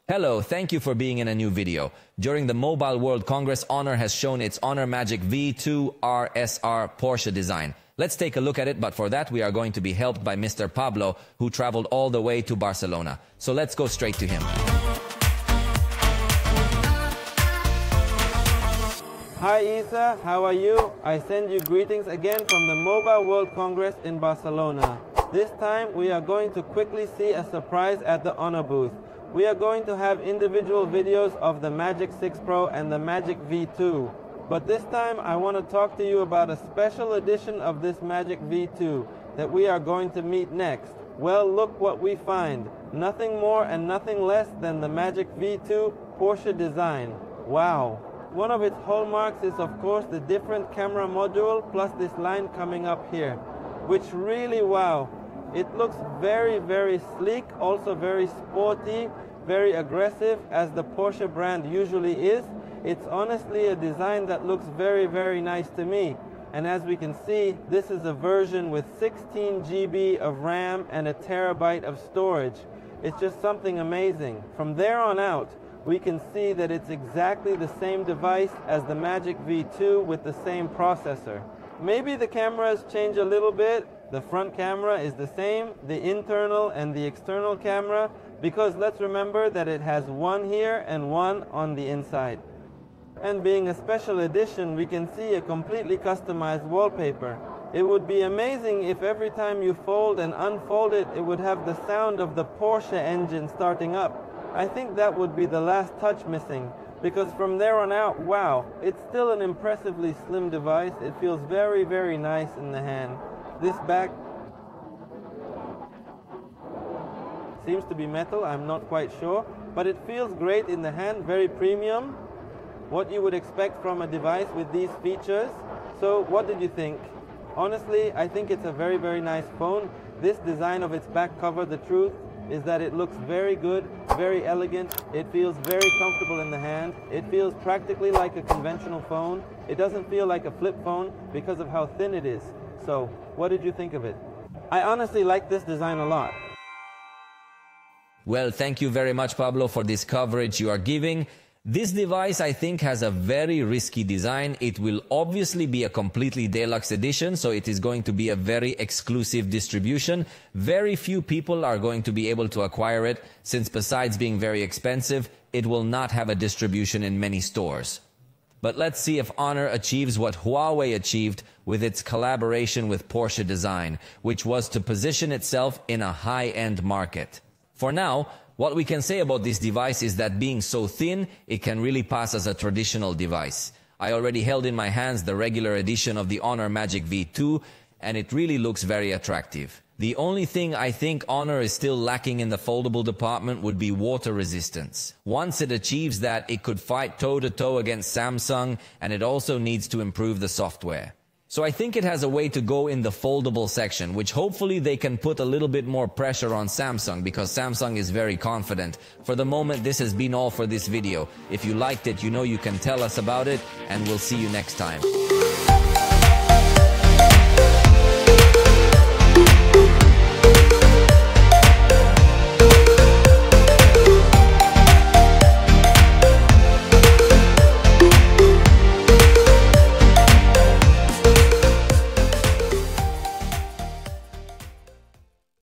Hello, thank you for being in a new video. During the Mobile World Congress, Honor has shown its Honor Magic V2 RSR Porsche design. Let's take a look at it, but for that we are going to be helped by Mr. Pablo, who traveled all the way to Barcelona. So let's go straight to him. Hi Isa, how are you? I send you greetings again from the Mobile World Congress in Barcelona. This time we are going to quickly see a surprise at the Honor booth. We are going to have individual videos of the Magic 6 Pro and the Magic V2. But this time I want to talk to you about a special edition of this Magic V2 that we are going to meet next. Well, look what we find. Nothing more and nothing less than the Magic V2 Porsche design. Wow. One of its hallmarks is of course the different camera module plus this line coming up here, which really, wow. It looks very, very sleek, also very sporty, very aggressive as the Porsche brand usually is. It's honestly a design that looks very, very nice to me. And as we can see, this is a version with 16 GB of RAM and a terabyte of storage. It's just something amazing. From there on out, we can see that it's exactly the same device as the Magic V2 with the same processor. Maybe the cameras change a little bit. The front camera is the same, the internal and the external camera, because let's remember that it has one here and one on the inside. And being a special edition, we can see a completely customized wallpaper. It would be amazing if every time you fold and unfold it, it would have the sound of the Porsche engine starting up. I think that would be the last touch missing, because from there on out, wow, it's still an impressively slim device. It feels very, very nice in the hand. This back seems to be metal, I'm not quite sure, but it feels great in the hand, very premium. What you would expect from a device with these features. So what did you think? Honestly, I think it's a very, very nice phone. This design of its back cover, the truth is that it looks very good, very elegant. It feels very comfortable in the hand. It feels practically like a conventional phone. It doesn't feel like a flip phone because of how thin it is. So, what did you think of it? I honestly like this design a lot. Well, thank you very much, Pablo, for this coverage you are giving. This device, I think, has a very risky design. It will obviously be a completely deluxe edition, so it is going to be a very exclusive distribution. Very few people are going to be able to acquire it, since besides being very expensive, it will not have a distribution in many stores. But let's see if Honor achieves what Huawei achieved with its collaboration with Porsche Design, which was to position itself in a high-end market. For now, what we can say about this device is that being so thin, it can really pass as a traditional device. I already held in my hands the regular edition of the Honor Magic V2, and it really looks very attractive. The only thing I think Honor is still lacking in the foldable department would be water resistance. Once it achieves that, it could fight toe-to-toe against Samsung, and it also needs to improve the software. So I think it has a way to go in the foldable section, which hopefully they can put a little bit more pressure on Samsung, because Samsung is very confident. For the moment, this has been all for this video. If you liked it, you know you can tell us about it, and we'll see you next time.